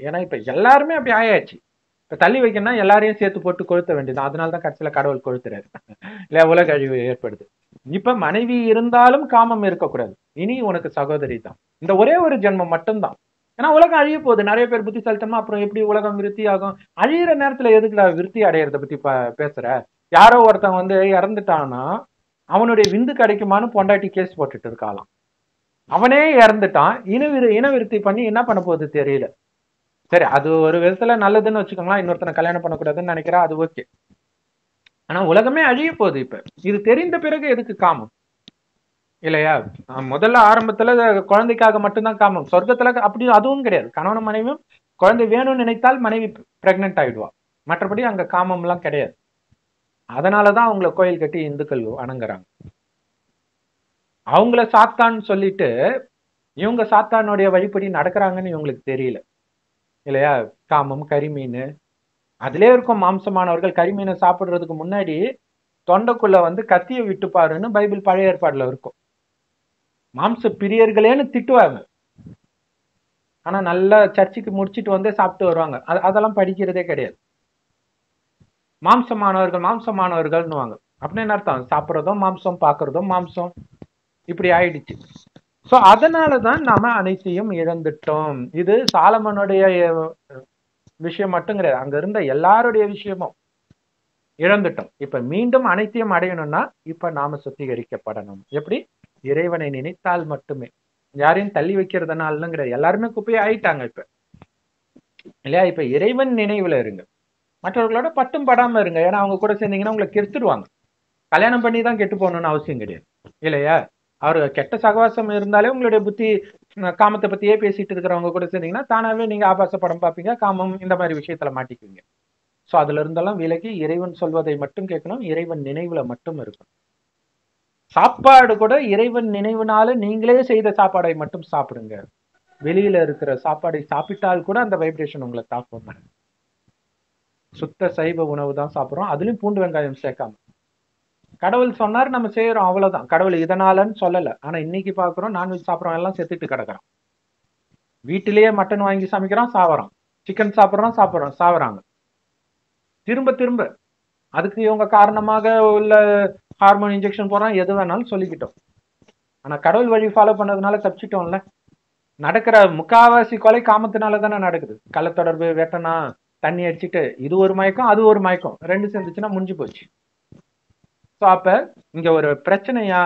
S1: ஏன்னா இப்ப எல்லாருமே அப்படி ஆயாச்சு. இப்ப தள்ளி வைக்கணும்னா எல்லாரையும் சேர்த்து போட்டு கொளுத்த வேண்டியது. அதனாலதான் கடைசியில கடவுள் கொளுத்துறாரு இல்லையா? உலக அழிவு ஏற்படுது. இப்ப மனைவி இருந்தாலும் காமம் இருக்கக்கூடாது. இனி உனக்கு சகோதரி தான். இந்த ஒரே ஒரு ஜென்மம் மட்டும்தான். ஏன்னா உலகம் அழிய போகுது. நிறைய பேர் புத்திசாலித்தனமா அப்புறம் எப்படி உலகம் விருத்தி ஆகும்? அழியிற நேரத்துல எதுக்குல விருத்தி அடையறத பத்தி பேசுற? யாரோ ஒருத்தன் வந்து இறந்துட்டான்னா அவனுடைய விந்து கிடைக்குமான்னு பொண்டாட்டி கேஸ் போட்டுட்டு இருக்காளாம். அவனே இறந்துட்டான், இன விருத்தி பண்ணி என்ன பண்ண போகுது தெரியல. சரி, அது ஒரு விதத்துல நல்லதுன்னு வச்சுக்கோங்களேன், இன்னொருத்தனை கல்யாணம் பண்ணக்கூடாதுன்னு நினைக்கிறா, அது ஓகே. ஆனா உலகமே அழிய போகுது. இப்ப இது தெரிந்த பிறகு எதுக்கு காமம் இல்லையா? முதல்ல ஆரம்பத்துல குழந்தைக்காக மட்டும்தான் காமம். சொர்க்கத்துல அப்படி அதுவும் கிடையாது. கணவன் மனைவியும் குழந்தை வேணும்னு நினைத்தால் மனைவி பிரெக்னென்ட் ஆயிடுவா. மற்றபடி அங்க காமம் எல்லாம் கிடையாது. அதனாலதான் அவங்கள கோயில் கட்டி இந்துக்கள் வணங்குறாங்க. அவங்கள சாத்தான்னு சொல்லிட்டு இவங்க சாத்தானுடைய வழிபடி நடக்கிறாங்கன்னு இவங்களுக்கு தெரியல இல்லையா? காமம், கரிமீன், அதுலயே இருக்கும் மாம்சமானவர்கள். கரிமீனை சாப்பிடுறதுக்கு முன்னாடி தொண்டைக்குள்ள வந்து கத்தியை விட்டு பாருன்னு பைபிள் பழைய ஏற்பாடுல இருக்கும். மாம்ச பிரியர்களேன்னு திட்டுவாங்க. ஆனா நல்லா சர்ச்சுக்கு முடிச்சுட்டு வந்து சாப்பிட்டு வருவாங்க. அதெல்லாம் படிக்கிறதே கிடையாது. மாம்சமானவர்கள் மாம்சமானவர்கள்னுவாங்க. அப்படின்னு என்ன அர்த்தம்? சாப்பிட்றதும் மாம்சம், பார்க்கறதும் மாம்சம், இப்படி ஆயிடுச்சு. சோ அதனாலதான் நாம அனைத்தையும் இழந்துட்டோம். இது சாலமனுடைய விஷயம் மட்டும் கிடையாது, அங்க இருந்த எல்லாருடைய விஷயமும் இழந்துட்டோம். இப்ப மீண்டும் அனைத்தையும் அடையணும்னா இப்ப நாம சுத்திகரிக்கப்படணும். எப்படி? இறைவனை நினைத்தால் மட்டுமே. யாரையும் தள்ளி வைக்கிறதுனாலும் கிடையாது. எல்லாருமே குப்பையை ஆயிட்டாங்க இப்ப இல்லையா? இப்ப இறைவன் நினைவுல இருங்க, மற்றவர்களோட பட்டும் படாம இருங்க. ஏன்னா அவங்க கூட சேர்ந்தீங்கன்னா உங்களை கெடுத்துடுவாங்க. கல்யாணம் பண்ணி தான் கெட்டு போகணும்னு அவசியம் கிடையாது இல்லையா? அவர் கெட்ட சகவாசம் இருந்தாலே உங்களுடைய புத்தி காமத்தை பத்தியே பேசிட்டு இருக்கிறவங்க கூட சேர்ந்தீங்கன்னா தானாவே நீங்க ஆபாச படம் பார்ப்பீங்க, காமம் இந்த மாதிரி விஷயத்துல மாட்டிக்குவீங்க. சோ அதுல இருந்தெல்லாம் விலகி இறைவன் சொல்வதை மட்டும் கேட்கணும், இறைவன் நினைவுல மட்டும் இருக்கணும். சாப்பாடு கூட இறைவன் நினைவுனால நீங்களே செய்த சாப்பாடை மட்டும் சாப்பிடுங்க. வெளியில இருக்கிற சாப்பாடை சாப்பிட்டால் கூட அந்த வைப்ரேஷன் உங்களை தாக்கும். சுத்த சைவ உணவு தான் சாப்பிடுறோம், அதுலயும் பூண்டு வெங்காயம் சேர்க்காம. கடவுள் சொன்னார், நம்ம செய்யறோம், அவ்வளவுதான். கடவுள் இதனாலன்னு சொல்லல. ஆனா இன்னைக்கு பாக்குறோம், நான்வெஜ் சாப்பிட்றோம் எல்லாம் செத்துட்டு கிடக்குறான். வீட்டிலேயே மட்டன் வாங்கி சமைக்கிறான், சாவறான். சிக்கன் சாப்பிட்றோம் சாவறாங்க திரும்ப திரும்ப. அதுக்கு இவங்க காரணமாக உள்ள ஹார்மோன் இன்ஜெக்ஷன் போடுறான், எது வேணாலும் சொல்லிக்கிட்டோம். ஆனா கடவுள் வழி ஃபாலோ பண்ணதுனால தப்பிச்சிட்டோம்ல. நடக்கிற முக்காவாசி கொலை காமத்தினால தானே நடக்குது. கள்ளத்தொடர்பு, வெட்டனா, தண்ணி அடிச்சுட்டு, இது ஒரு மயக்கம், அது ஒரு மயக்கம், ரெண்டு சேர்ந்துச்சுன்னா முடிஞ்சு போச்சு. ஸோ அப்ப இங்க ஒரு பிரச்சனையா,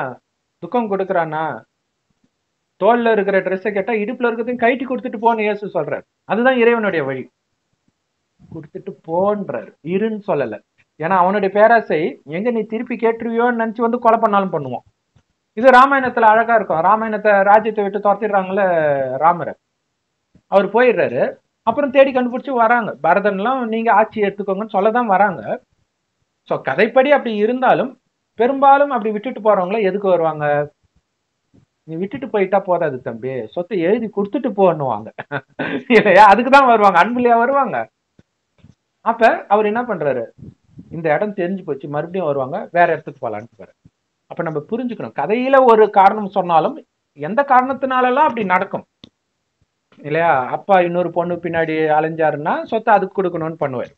S1: துக்கம் கொடுக்குறானா, தோல்ல இருக்கிற ட்ரெஸ்ஸை கேட்டா இடுப்புல இருக்கிறதையும் கைட்டி கொடுத்துட்டு போன்னு இயேசு சொல்றாரு. அதுதான் இறைவனுடைய வழி. கொடுத்துட்டு போன்றாரு, இருன்னு சொல்லல. ஏன்னா அவனுடைய பேராசை எங்க நீ திருப்பி கேட்டுருவியோன்னு நினைச்சு வந்து கொலை பண்ணாலும் பண்ணுவான். இது ராமாயணத்துல அழகா இருக்கும். ராமாயணத்தை ராஜ்யத்தை விட்டு துரத்திடுறாங்கல்ல ராமரை, அவர் போயிடுறாரு. அப்புறம் தேடி கண்டுபிடிச்சு வராங்க. பரதன்லாம் நீங்க ஆட்சி எடுத்துக்கோங்கன்னு சொல்லதான் வராங்க. ஸோ கதைப்படி அப்படி இருந்தாலும் பெரும்பாலும் அப்படி விட்டுட்டு போறவங்கள எதுக்கு வருவாங்க? நீ விட்டுட்டு போயிட்டா போதாது தம்பி, சொத்தை எழுதி கொடுத்துட்டு போன்னுவாங்க இல்லையா? அதுக்குதான் வருவாங்க, அன்புலையா வருவாங்க. அப்ப அவர் என்ன பண்றாரு, இந்த இடம் தெரிஞ்சு போச்சு, மறுபடியும் வருவாங்க, வேற இடத்துக்கு போலான்னு பாரு. அப்ப நம்ம புரிஞ்சுக்கணும், கதையில ஒரு காரணம் சொன்னாலும் எந்த காரணத்தினாலலாம் அப்படி நடக்கும் இல்லையா? அப்பா இன்னொரு பொண்ணு பின்னாடி அலைஞ்சாருன்னா சொத்தை அதுக்கு கொடுக்கணும்னு பண்ணுவார்.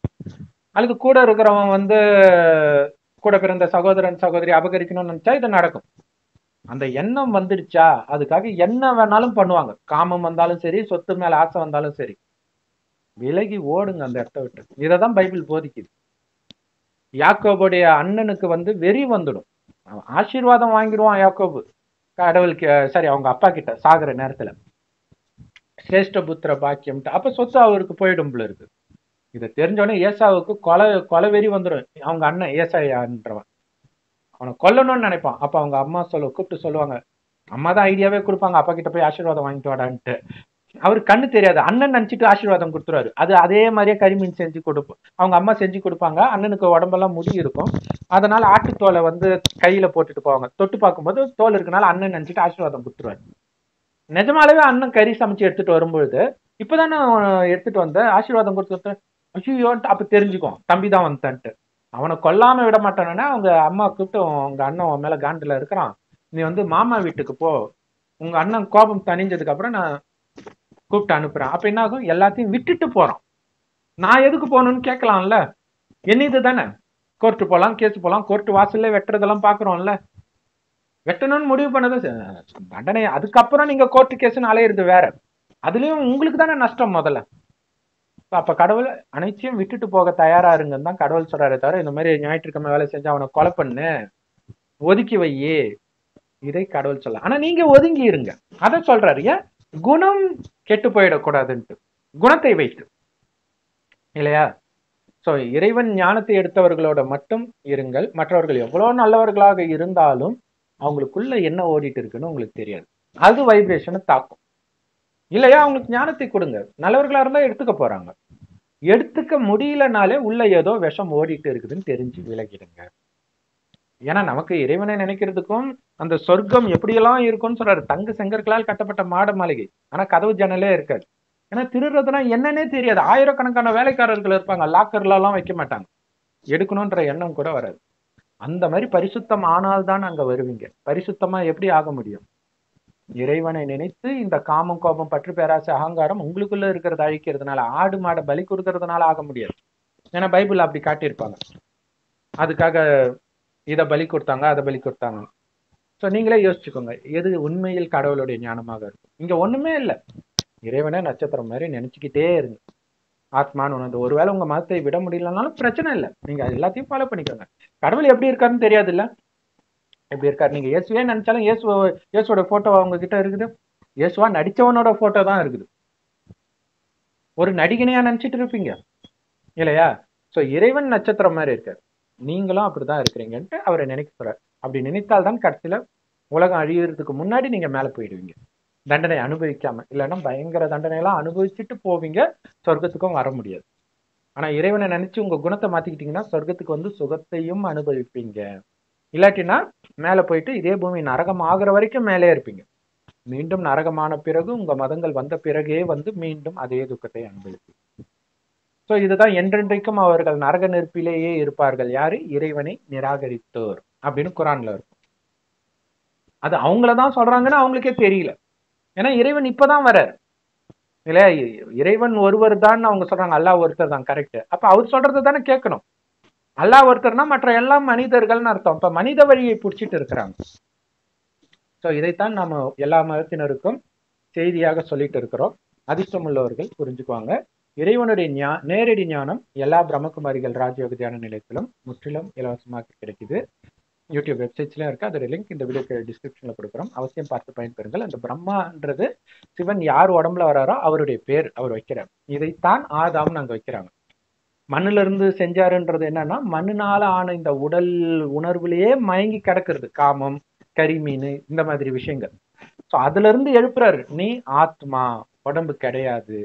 S1: அல்லது கூட இருக்கிறவன் வந்து கூட பிறந்த சகோதரன் சகோதரி அபகரிக்கணும்னு நினைச்சா இது நடக்கும். அந்த எண்ணம் வந்துடுச்சா அதுக்காக என்ன வேணாலும் பண்ணுவாங்க. காமம் வந்தாலும் சரி, சொத்து மேல ஆசை வந்தாலும் சரி, விலகி ஓடுங்க அந்த இடத்த விட்டு. இததான் பைபிள் போதிக்குது. யாக்கோபுடைய அண்ணனுக்கு வந்து வெறி வந்துடும். ஆசீர்வாதம் வாங்கிடுவான் யாக்கோபு கடவுளுக்கு, சரி அவங்க அப்பா கிட்ட சாகுற நேரத்துல, சிரேஷ்ட புத்திர பாக்கியம். அப்ப சொத்து அவருக்கு போயிடும் போல இருக்கு. இதை தெரிஞ்சோடனே ஏசாவுக்கு கொலை வெறி வந்துடும். அவங்க அண்ணன் ஏசாயான்றவன் அவனை கொல்லணும்னு நினைப்பான். அப்ப அவங்க அம்மா கூப்பிட்டு சொல்லுவாங்க, அம்மா தான் ஐடியாவே கொடுப்பாங்க, அப்பா கிட்ட போய் ஆசீர்வாதம் வாங்கிட்டு வாடான்ட்டு. அவரு கண்ணு தெரியாது, அண்ணன் நினைச்சிட்டு ஆசீர்வாதம் கொடுத்துருவாரு. அது அதே மாதிரியே கரிமீன் செஞ்சு கொடுப்போம், அவங்க அம்மா செஞ்சு கொடுப்பாங்க. அண்ணனுக்கு உடம்பெல்லாம் முடி இருக்கும், அதனால ஆட்டுத்தோலை வந்து கையில போட்டுட்டு போவாங்க. தொட்டு பார்க்கும்போது தோல் இருக்கனால அண்ணன் நினைச்சிட்டு ஆசீர்வாதம் கொடுத்துருவாரு. நிஜமாலவே அண்ணன் கறி சமைச்சு எடுத்துட்டு வரும்பொழுது, இப்பதானே எடுத்துட்டு வந்த ஆசீர்வாதம் கொடுத்து, ஐயோன்ட்டு அப்ப தெரிஞ்சுக்குவான் தம்பி தான் வந்துட்டான்ட்டு. அவனை கொல்லாம விட மாட்டானே. அவங்க அம்மா கூப்பிட்டு, உங்க அண்ணன் உன் மேல காண்டுல இருக்கிறான், நீ வந்து மாமா வீட்டுக்கு போ, உங்க அண்ணன் கோபம் தணிஞ்சதுக்கு அப்புறம் நான் கூப்பிட்டு அனுப்புறேன். அப்ப என்ன ஆகும், எல்லாத்தையும் விட்டுட்டு போறான். நான் எதுக்கு போகணும்னு கேட்கலாம்ல, என்னது தானே, கோர்ட்டு போலாம், கேஸ் போலாம், கோர்ட்டு வாசல்ல வெட்டுறதெல்லாம் பாக்குறோம்ல. வெட்டணும்னு முடிவு பண்ணது தண்டனை, அதுக்கப்புறம் நீங்க கோர்ட்டு கேஸ்ன்னு அலையிறது வேற. அதுலயும் உங்களுக்கு தானே நஷ்டம் முதல்ல. அப்ப கடவுள் அனைத்தையும் விட்டுட்டு போக தயாரா இருங்கன்னு தான் கடவுள் சொல்றாரு. தவிர இந்த மாதிரி ஞாயிற்றுக்கிழமை வேலை செஞ்சு அவனை கொலை பண்ணு, ஒதுக்கி வையே, இதை கடவுள் சொல்ல. ஆனா நீங்க ஒதுங்கி இருங்க, அதை சொல்றாரு. ஏன்? குணம் கெட்டு போயிடக்கூடாதுன்ட்டு, குணத்தை வைத்து இல்லையா? சோ இறைவன் ஞானத்தை எடுத்தவர்களோட மட்டும் இருங்கள். மற்றவர்கள் எவ்வளவு நல்லவர்களாக இருந்தாலும் அவங்களுக்குள்ள என்ன ஓடிட்டு இருக்குன்னு உங்களுக்கு தெரியாது. அது வைப்ரேஷனை தாக்கும் இல்லையா? அவங்களுக்கு ஞானத்தை கொடுங்க. நல்லவர்களா இருந்தா எடுத்துக்க போறாங்க, எடுத்துக்க முடியலனாலே உள்ள ஏதோ விஷம் ஓடிட்டு இருக்குதுன்னு தெரிஞ்சு விலகிடுங்க. ஏன்னா நமக்கு இறைவனை நினைக்கிறதுக்கும் அந்த சொர்க்கம் எப்படியெல்லாம் இருக்கும்னு சொல்றாரு. தங்க செங்கற்களால் கட்டப்பட்ட மாட மாளிகை, ஆனா கதவு ஜன்னலே இருக்காது. ஏன்னா திருடுறதுனா என்னன்னே தெரியாது. ஆயிரக்கணக்கான வேலைக்காரர்கள் இருப்பாங்க, லாக்கர்ல எல்லாம் வைக்க மாட்டாங்க, எடுக்கணும்ன்ற எண்ணம் கூட வராது. அந்த மாதிரி பரிசுத்தம் ஆனால்தான் அங்க வருவீங்க. பரிசுத்தமா எப்படி ஆக முடியும்? இறைவனை நினைத்து இந்த காமம் கோபம் பற்று பேராசை அகங்காரம் உங்களுக்குள்ள இருக்கிறத அழிக்கிறதுனால, ஆடு மாடை பலி கொடுக்கறதுனால ஆக முடியாது. ஏன்னா பைபிள் அப்படி காட்டியிருப்பாங்க. அதுக்காக இதை பலி கொடுத்தாங்க, அதை பலி கொடுத்தாங்க. ஸோ நீங்களே யோசிச்சுக்கோங்க, எது உண்மையில் கடவுளுடைய ஞானமாக இருக்கும். இங்க ஒண்ணுமே இல்லை, இறைவனை நட்சத்திரம் மாதிரி நினைச்சுக்கிட்டே இருங்க. ஆத்மான்னு ஒன்று. ஒருவேளை உங்க மதத்தை விட முடியலனாலும் பிரச்சனை இல்லை, நீங்க எல்லாத்தையும் ஃபாலோ பண்ணிக்கோங்க. கடவுள் எப்படி இருக்காருன்னு தெரியாது இல்ல, எப்படி இருக்காரு. நீங்க இயேசுவே நினைச்சாலும் இயேசுவோட போட்டோ அவங்க கிட்ட இருக்குது. இயேசுவா நடிச்சவனோட போட்டோ தான் இருக்குது. ஒரு நடிகனையா நினைச்சிட்டு இருப்பீங்க இல்லையா? சோ இறைவன் நட்சத்திரம் மாதிரி இருக்காரு, நீங்களும் அப்படிதான் இருக்கிறீங்கன்ட்டு அவரை நினைக்க போறாரு. அப்படி நினைத்தால்தான் கடைசியில உலகம் அழியறதுக்கு முன்னாடி நீங்க மேல போயிடுவீங்க, தண்டனை அனுபவிக்காம. இல்லைன்னா பயங்கர தண்டனையெல்லாம் அனுபவிச்சுட்டு போவீங்க, சொர்க்கத்துக்கும் வர முடியாது. ஆனா இறைவனை நினைச்சு உங்க குணத்தை மாத்திக்கிட்டீங்கன்னா சொர்க்கத்துக்கு வந்து சுகத்தையும் அனுபவிப்பீங்க. இல்லாட்டினா மேல போயிட்டு இதே பூமி நரகம் ஆகுற வரைக்கும் மேலே இருப்பீங்க. மீண்டும் நரகமான பிறகு உங்க மதங்கள் வந்த பிறகே வந்து மீண்டும் அதே துக்கத்தை அனுபவிப்பீங்க. சோ இதுதான் என்றென்றைக்கும் அவர்கள் நரக நெருப்பிலேயே இருப்பார்கள். யாரு? இறைவனை நிராகரித்தோர் அப்படின்னு குரான்ல இருக்கும். அது அவங்களதான் சொல்றாங்கன்னு அவங்களுக்கே தெரியல. ஏன்னா இறைவன் இப்பதான் வர்றாரு இல்லையா? இறைவன் ஒருவர் தான் அவங்க சொல்றாங்க, அல்லாஹ் ஒருத்தர் தான், கரெக்ட். அப்ப அவர் சொல்றது தானே கேட்கணும். அல்லாஹ் ஒருத்தர்னா மற்ற எல்லாம் மனிதர்கள்னு அர்த்தம். இப்ப மனித வழியை பிடிச்சிட்டு இருக்கிறாங்க. சோ இதைத்தான் நாம எல்லா மதத்தினருக்கும் செய்தியாக சொல்லிட்டு இருக்கிறோம். அதிர்ஷ்டம் உள்ளவர்கள் புரிஞ்சுக்குவாங்க. இறைவனுடைய நேரடி ஞானம் எல்லா பிரம்மகுமாரிகள் ராஜயோக தியான நிலையத்திலும் முற்றிலும் இலவசமாக கிடைக்குது. யூடியூப் வெப்சைட்ஸ்லயும் இருக்கு. அதோட லிங்க் இந்த வீடியோக்கு டிஸ்கிரிப்ஷன்ல கொடுக்குறோம். அவசியம் பார்த்து பயன்பெறுங்கள். அந்த பிரம்மான்றது சிவன் யார் உடம்புல வராரோ அவருடைய பேர் அவர் வைக்கிறார். இதைத்தான் ஆதாம்னு அங்க வைக்கிறாங்க. மண்ணுல இருந்து செஞ்சாருன்றது என்னன்னா, மண்ணுனால ஆன இந்த உடல் உணர்வுலயே மயங்கி கிடக்கிறது, காமம், கரிமீன், இந்த மாதிரி விஷயங்கள். ஸோ அதுல இருந்து எழுப்புறாரு, நீ ஆத்மா, உடம்பு கிடையாது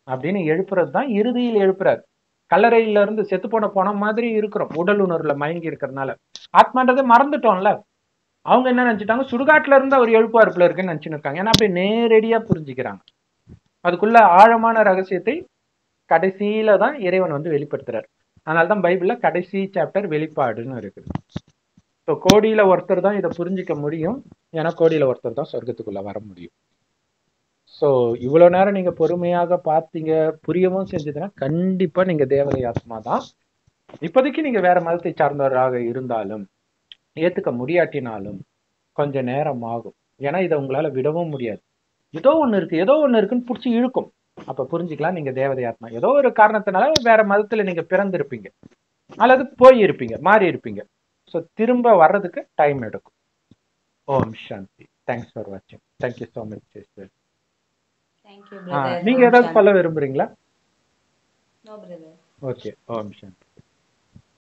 S1: அப்படின்னு எழுப்புறது தான் இறுதியில் எழுப்புறாரு. கல்லறையில இருந்து செத்து போன மாதிரி இருக்கிறோம், உடல் உணர்வுல மயங்கி இருக்கிறதுனால. ஆத்மான்றதை மறந்துட்டோம்ல. அவங்க என்ன நினைச்சிட்டாங்க, சுடுகாட்டுல இருந்து அவர் எழுப்புவார் போல இருக்குன்னு நினைச்சுன்னு இருக்காங்க. ஏன்னா அப்படி நேரடியா புரிஞ்சுக்கிறாங்க. அதுக்குள்ள ஆழமான ரகசியத்தை கடைசியில தான் இறைவன் வந்து வெளிப்படுத்துறாரு. அதனால்தான் பைபிள்ல கடைசி சாப்டர் வெளிப்பாடுன்னு இருக்குது. ஸோ கோடியில ஒருத்தர் தான் இதை புரிஞ்சிக்க முடியும். ஏன்னா கோடியில ஒருத்தர் தான் சொர்க்கத்துக்குள்ள வர முடியும். ஸோ இவ்வளவு நேரம் நீங்க பொறுமையாக பார்த்தீங்க, புரியவும் செஞ்சதுன்னா கண்டிப்பா நீங்க தேவதை ஆத்மா தான். இப்போதைக்கு நீங்க வேற மதத்தை சார்ந்தவராக இருந்தாலும், ஏத்துக்க முடியாட்டினாலும் கொஞ்ச நேரம் ஆகும். ஏன்னா இதை உங்களால விடவும் முடியாது. ஏதோ ஒண்ணு இருக்குன்னு பிடிச்சி இழுக்கும். அப்ப புரிஞ்சுக்கலாம் நீங்க தேவதை ஆத்மா. ஏதோ ஒரு காரணத்தினால வேற மதத்துல நீங்க பிறந்திருப்பீங்க, அல்லது போயிருப்பீங்க, மாறி இருப்பீங்க. ஸோ திரும்ப வர்றதுக்கு டைம் எடுக்கும். ஓம் சாந்தி. தேங்க்ஸ் ஃபார் வாட்சிங். Thank you so much sister. நீங்க ஏதாவது சொல்ல விரும்புறீங்களா?
S2: No brother.
S1: ஓகே. ஓம் சாந்தி.